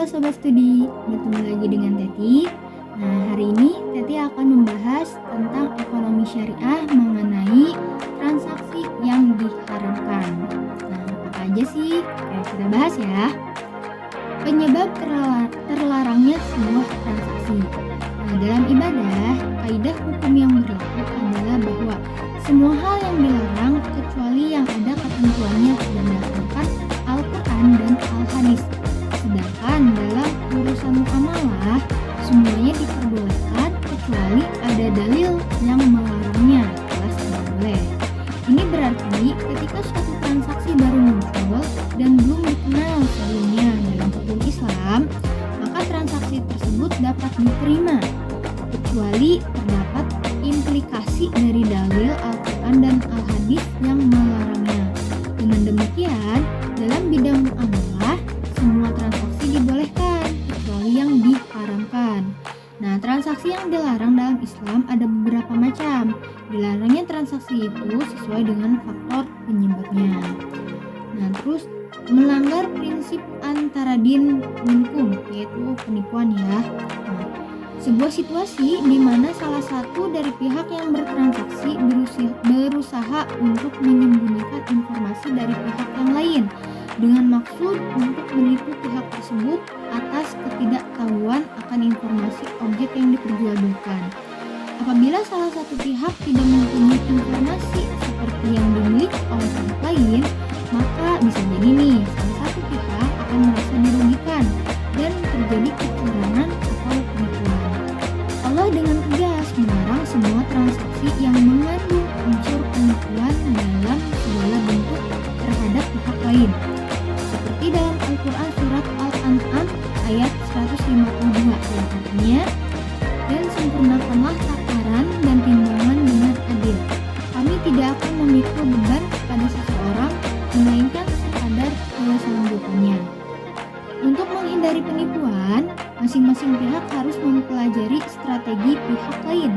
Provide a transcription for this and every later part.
Halo Sobat Studi, bertemu lagi dengan Teti. Nah, hari ini Teti akan membahas tentang ekonomi syariah mengenai transaksi yang diharamkan. Nah, apa aja sih? Kita bahas ya. Penyebab terlarangnya sebuah transaksi. Nah, dalam ibadah, kaidah hukum yang berlaku adalah bahwa semua hal yang dilarang kecuali yang ada ketentuannya berdasarkan Al-Quran dan Al-Hadis. Sedangkan dalam urusan muamalah, semuanya diperbolehkan kecuali ada dalil yang melarangnya, jelas tidak boleh. Ini berarti ketika suatu transaksi baru muncul dan belum dikenal sebelumnya dalam hukum Islam, maka transaksi tersebut dapat diterima, kecuali terdapat implikasi dari dalil Al-Quran dan Al-Hadis yang melarangnya. Dengan demikian, dalam bidang muamalah, semua transaksi dibolehkan, kecuali yang diharamkan. Nah, transaksi yang dilarang dalam Islam ada beberapa macam. Dilarangnya transaksi itu sesuai dengan faktor penyebabnya. Nah, terus melanggar prinsip antara din minkum, yaitu penipuan ya. Nah, sebuah situasi di mana salah satu dari pihak yang bertransaksi berusaha untuk menyembunyikan informasi dari pihak yang lain dengan maksud untuk menipu pihak tersebut atas ketidaktahuan akan informasi objek yang diperjualbelikan. Apabila salah satu pihak tidak mempunyai informasi seperti yang dimiliki oleh pihak lain, maka bisa jadi nih salah satu pihak akan merasa dirugikan dan terjadi kecurangan atau penipuan. Allah dengan tegas melarang semua transaksi yang mengandung unsur penipuan dalam segala bentuk terhadap pihak lain. Seperti dalam Al-Quran surat Al-An'am ayat 152 yang artinya, dan sempurnakanlah takaran dan timbangan dengan adil. Kami tidak akan memikul beban pada seseorang, melainkan sekadar kesanggupannya. Untuk menghindari penipuan, masing-masing pihak harus mempelajari strategi pihak lain.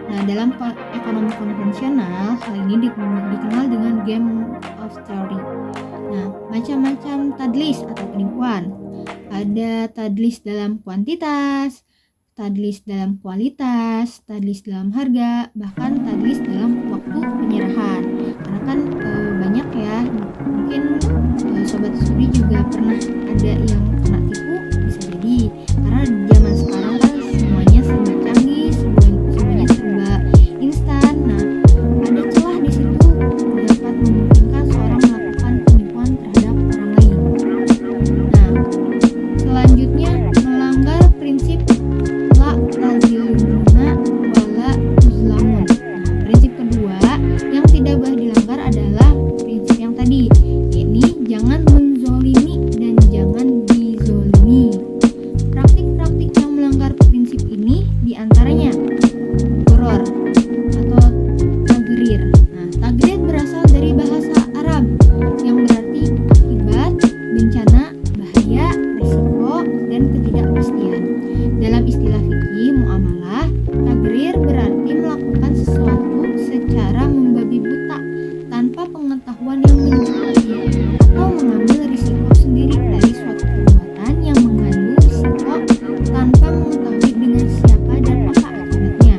Nah, dalam ekonomi konvensional, hal ini dikenal dengan game of theory. Nah, macam-macam tadlis atau penipuan. Ada tadlis dalam kuantitas, tadlis dalam kualitas, tadlis dalam harga, bahkan tadlis dalam waktu penyerahan. Karena kan banyak ya, mungkin sobat studi juga pernah ada yang kena tipu, bisa jadi. Karena zaman sekarang kan semuanya serba canggih, semuanya serba instan. Nah, ada celah di situ dapat memungkinkan seorang melakukan penipuan terhadap orang lain. Nah, selanjutnya melanggar prinsip la tazlimuna wala tuzlamun. Nah, prinsip kedua yang tidak boleh dilanggar adalah prinsip yang tadi. Ini jangan menzolimi dan jangan dizolimi. Praktik-praktik yang melanggar prinsip ini diantaranya gharar atau tagrir. Nah, tagrir berasal dari bahasa Arab yang berarti akibat, bencana, bahaya, risiko, dan ketidakpastian. Dalam istilah fikih muamalah, tagrir berarti melakukan sesuatu secara membabi buta tanpa pengetahuan yang mencukupi atau mengambil risiko sendiri dari suatu perbuatan yang mengandung risiko tanpa mengetahui dengan siapa dan apa akibatnya,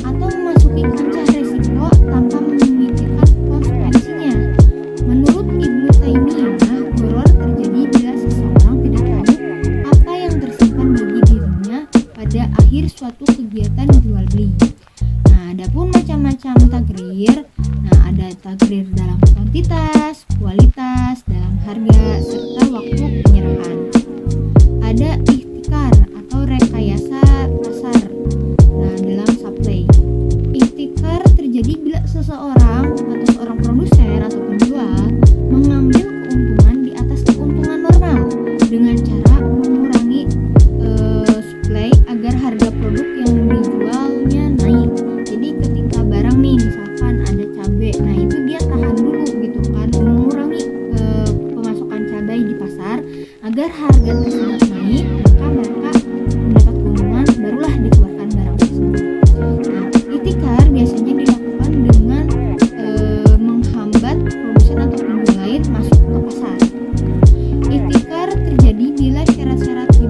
atau memasuki kancah risiko tanpa memikirkan konsekuensinya. Menurut Ibnu Taimiyah, gharar terjadi bila seseorang tidak tahu apa yang tersimpan bagi dirinya pada akhir suatu kegiatan jual beli. Nah, adapun macam-macam tagrir. Nah, ada tagrir dalam kuantitas, kualitas, dalam harga, serta waktu penyerahan. Ada ihtikar atau rekayasa pasar. Nah, dalam supply. Ihtikar terjadi bila seseorang atau seorang produsen atau penjual mengambil keuntungan di atas keuntungan normal dengan cara mengurangi supply agar harga produk yang dijualnya naik. Jadi ketika barang nih misalkan ada cabai, nah itu dia tahan dulu gitu kan, mengurangi pemasukan cabai di pasar agar harga tersebut naik, maka mereka mendapat keuntungan, barulah dikeluarkan barang tersebut. Nah, ihtikar biasanya dilakukan dengan menghambat produsen atau penjual lain masuk ke pasar. Ihtikar terjadi bila syarat-syarat di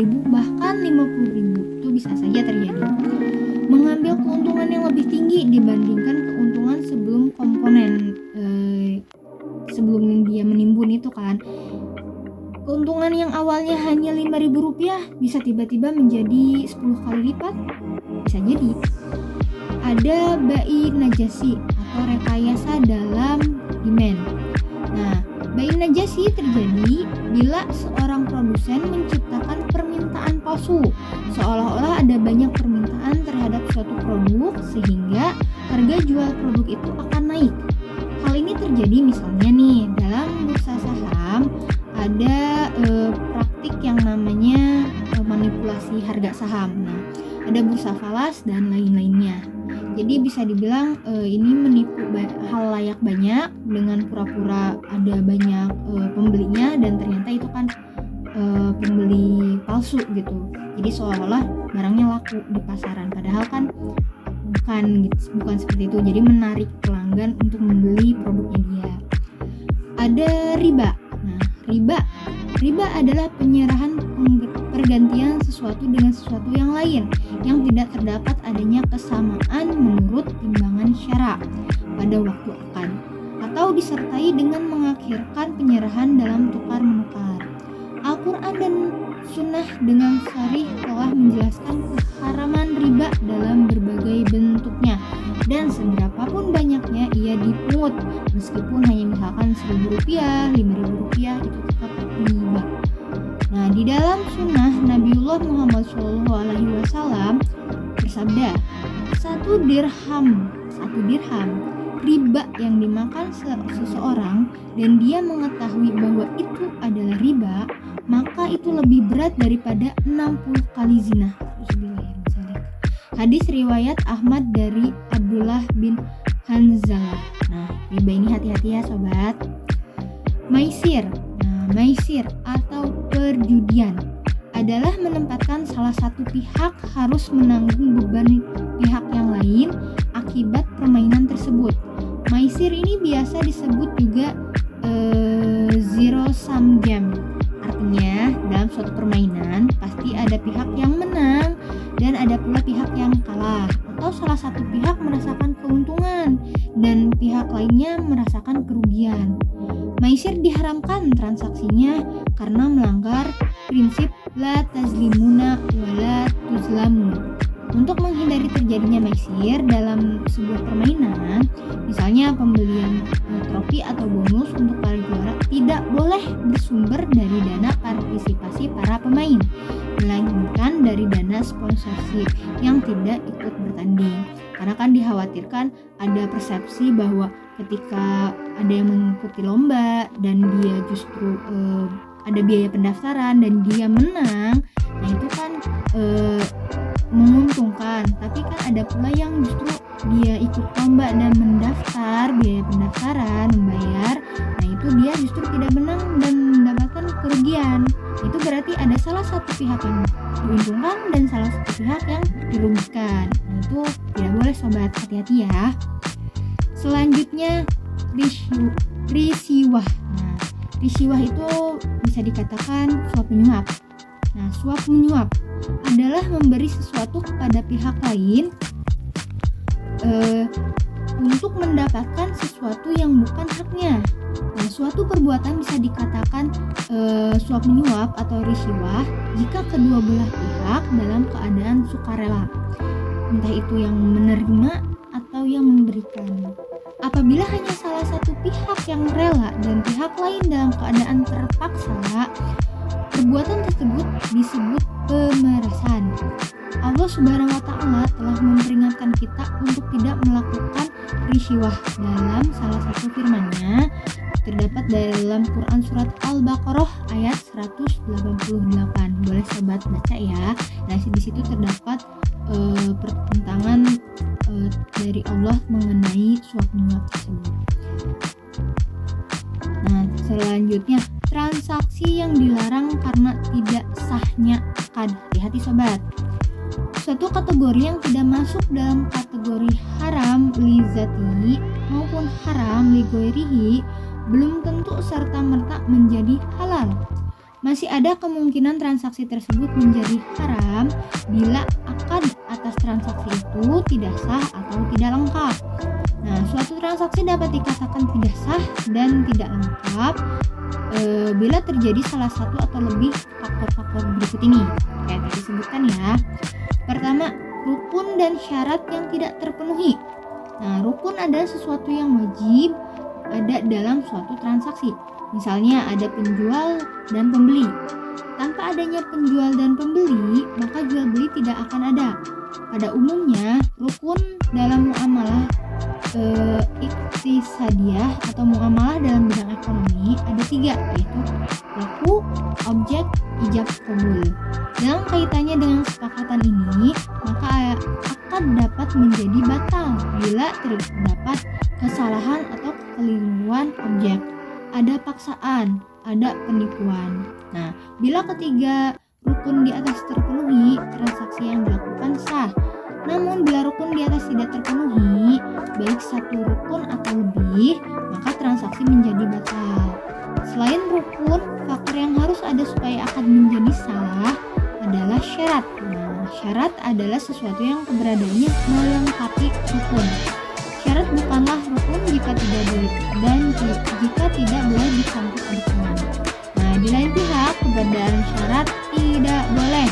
40.000 bahkan 50.000, itu bisa saja terjadi. Mengambil keuntungan yang lebih tinggi dibandingkan keuntungan sebelum komponen sebelum dia menimbun itu kan. Keuntungan yang awalnya hanya Rp5.000 bisa tiba-tiba menjadi 10 kali lipat, bisa jadi. Ada bai najasi atau rekayasa dalam demand. Nah, bai najasi terjadi bila seorang produsen menciptakan permintaan palsu, seolah-olah ada banyak permintaan terhadap suatu produk sehingga harga jual produk itu akan naik. Hal ini terjadi misalnya nih dalam bursa saham ada praktik yang namanya manipulasi harga saham. Nah, ada bursa falas dan lain-lainnya. Jadi bisa dibilang ini menipu hal layak banyak dengan pura-pura ada banyak pembelinya dan ternyata itu kan pembeli palsu gitu. Jadi seolah-olah barangnya laku di pasaran, padahal kan bukan seperti itu. Jadi menarik pelanggan untuk membeli produknya dia. Ada riba. Nah, riba adalah penyerahan pergantian sesuatu dengan sesuatu yang lain yang tidak terdapat adanya kesamaan menurut timbangan syara pada waktu akan, atau disertai dengan mengakhirkan penyerahan dalam tukar menukar. Al-Quran dan Sunnah dengan sharih telah menjelaskan keharaman riba dalam berbagai bentuknya dan seberapapun banyaknya ia dipungut, meskipun hanya misalkan Rp1.000, Rp5.000 itu tetap riba. Nah, di dalam sunnah Nabiullah Muhammad SAW bersabda, satu dirham riba yang dimakan seseorang dan dia mengetahui bahwa itu adalah riba, maka itu lebih berat daripada 60 kali zina. Hadis riwayat Ahmad dari Abdullah bin Hanzalah. Nah, riba ini hati-hati ya sobat. Maisir atau perjudian adalah menempatkan salah satu pihak harus menanggung beban pihak yang lain akibat permainan tersebut. Maisir ini biasa disebut juga zero sum game. Artinya dalam suatu permainan pasti ada pihak yang menang dan ada pula pihak yang kalah, atau salah satu pihak merasakan keuntungan dan pihak lainnya merasakan kerugian. Maisir diharamkan transaksinya karena melanggar prinsip la tazlimuna wa la tuzlamun. Untuk menghindari terjadinya maisir dalam sebuah permainan, misalnya pembelian trofi atau bonus untuk para juara tidak boleh bersumber dari dana partisipasi para pemain, melainkan dari dana sponsorship yang tidak ikut bertanding. Karena kan dikhawatirkan ada persepsi bahwa ketika ada yang mengikuti lomba dan dia justru ada biaya pendaftaran dan dia menang, nah itu kan menguntungkan. Tapi kan ada pula yang justru dia ikut lomba dan mendaftar, biaya pendaftaran, membayar, nah itu dia justru tidak menang dan mendapatkan kerugian. Itu berarti ada salah satu pihak yang diuntungkan dan salah satu pihak yang dirugikan. Nah itu tidak boleh sobat, hati-hati ya. Selanjutnya risiwah. Nah, risiwah itu bisa dikatakan suap menyuap. Nah, suap menyuap adalah memberi sesuatu kepada pihak lain untuk mendapatkan sesuatu yang bukan haknya. Nah, suatu perbuatan bisa dikatakan suap menyuap atau risiwah jika kedua belah pihak dalam keadaan sukarela, entah itu yang menerima atau yang memberikan. Apabila hanya salah satu pihak yang rela dan pihak lain dalam keadaan terpaksa, perbuatan tersebut disebut pemerasan. Allah Subhanahu wa Ta'ala telah memperingatkan kita untuk tidak melakukan risiwah dalam salah satu firman-Nya, terdapat dalam Quran surat Al-Baqarah ayat 188. Boleh sobat baca ya. Nah, di situ terdapat pertentangan dari Allah mengenai suap menyuap tersebut. Nah, selanjutnya transaksi yang dilarang karena tidak sahnya akad. Hati-hati sobat. Suatu kategori yang tidak masuk dalam kategori haram li zati maupun haram li ghairihi belum tentu serta-merta menjadi halal. Masih ada kemungkinan transaksi tersebut menjadi haram bila akad atas transaksi itu tidak sah atau tidak lengkap. Nah, suatu transaksi dapat dikatakan tidak sah dan tidak lengkap bila terjadi salah satu atau lebih faktor-faktor berikut ini. Kayak tadi disebutkan ya. Pertama, rukun dan syarat yang tidak terpenuhi. Nah, rukun adalah sesuatu yang wajib ada dalam suatu transaksi. Misalnya ada penjual dan pembeli. Tanpa adanya penjual dan pembeli, maka jual beli tidak akan ada. Pada umumnya, rukun dalam muamalah iktisadiyah atau muamalah dalam bidang ekonomi ada 3, yaitu pelaku, objek, ijab kabul. Dalam kaitannya dengan kesepakatan ini, maka akad dapat menjadi batal bila terdapat kesalahan atau kekeliruan objek, ada paksaan, ada penipuan. Nah, bila ketiga rukun di atas terpenuhi, transaksi yang dilakukan sah. Namun bila rukun di atas tidak terpenuhi, baik satu rukun atau lebih, maka transaksi menjadi batal. Selain rukun, faktor yang harus ada supaya akad menjadi sah adalah syarat. Nah, syarat adalah sesuatu yang keberadaannya melengkapi rukun. Syarat bukanlah rukun jika tidak boleh dan jika tidak boleh dicampur adukan. Nah, di lain pihak, keberadaan syarat tidak boleh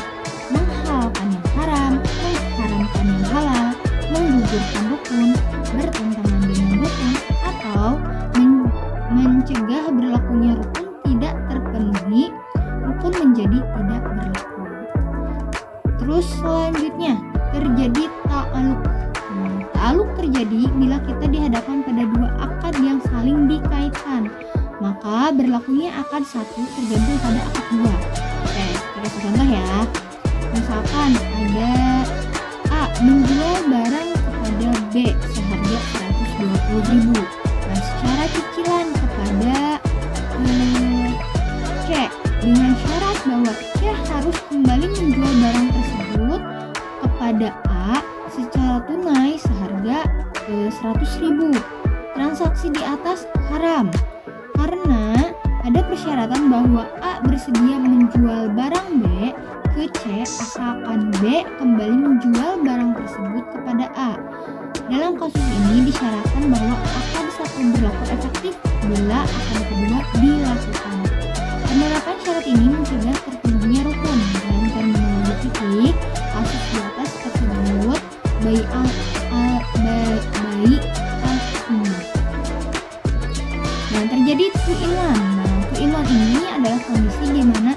menghalalkan yang haram, mengharamkan yang halal, menggugurkan rukun, bertentangan dengan rukun, atau mencegah berlakunya rukun tidak terpenuhi, rukun menjadi tidak berlaku. Terus selanjutnya, terjadi ta'aluk. Ta'aluk terjadi bila kita dihadapkan pada dua akad yang saling dikaitkan, maka berlakunya akad satu tergantung pada akad dua. Oke, kita kasih contoh ya. Misalkan ada A menjual barang kepada B seharga 120.000. Nah, secara cicilan kepada C dengan syarat bahwa C harus kembali menjual barang tersebut kepada A secara tunai seharga 100.000. Transaksi di atas haram karena ada persyaratan bahwa A bersedia menjual barang B ke C asalkan B kembali menjual barang tersebut kepada A. Dalam kasus ini disyaratkan bahwa akad satu berlaku efektif bila akad kedua dilakukan. Penerapan syarat ini mencegah terpenuhinya rukun. Dalam terminologi fikih, kasus di atas tersebut baik al-sunnah. Nah, terjadi two-in-one. Nah, two-in-one ini adalah kondisi di mana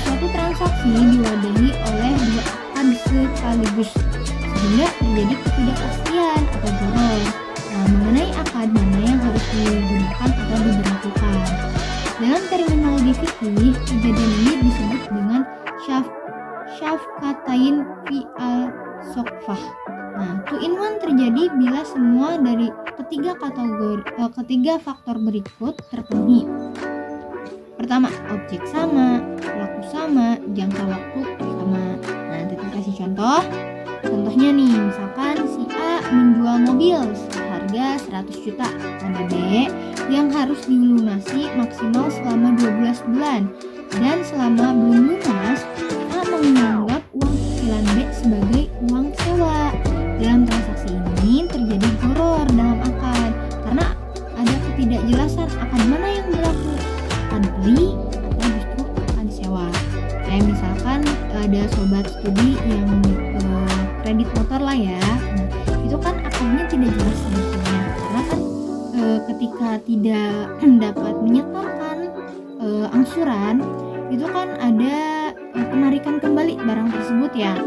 suatu transaksi diwadahi oleh dua akad sekaligus sehingga terjadi ketidakpastian atau gharar mengenai akad mana yang harus digunakan atau diberlakukan. Dalam terminologi fikih, kejadian ini disebut dengan syafqatain fi al-sokfah. Nah, two-in-one terjadi bila semua dari ketiga faktor berikut terpenuhi. Pertama, objek sama, pelaku sama, jangka waktu sama. Nah, kita kasih contoh. Contohnya nih, misalkan si A menjual mobil seharga 100 juta pada B yang harus dilunasi maksimal selama 12 bulan. Dan selama belum lunas, A menganggap uang cicilan B sebagai uang sewa. Dalam transaksi ini terjadi gharar dalam akad karena ada ketidakjelasan akan mana yang berlaku, akan beli atau justru akan sewa. Kayak misalkan ada sobat studi yang kredit motor lah ya. Nah, itu kan akadnya tidak jelas sebetulnya karena kan ketika tidak dapat menyetorkan angsuran itu kan ada penarikan kembali barang tersebut ya.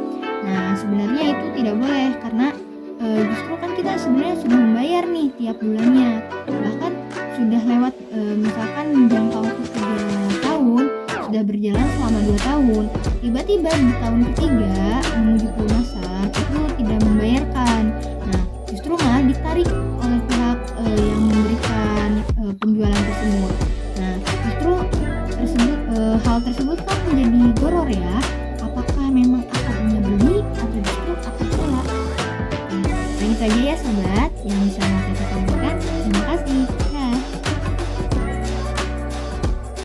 Nah, sebenarnya itu tidak boleh karena justru kan kita sebenarnya sudah membayar nih tiap bulannya, bahkan sudah lewat misalkan jangka waktu 3 tahun, sudah berjalan selama 2 tahun, tiba-tiba di tahun ketiga menuju pelunasan itu tidak membayarkan. Nah, justru malah ditarik oleh pihak yang memberikan penjualan tersebut. Nah, justru hal tersebut kan menjadi gharar ya. Apakah memang akadnya beli atau justru akad sewa? Nah, itu aja ya sobat yang bisa kita sampaikan. Terima kasih. Ya.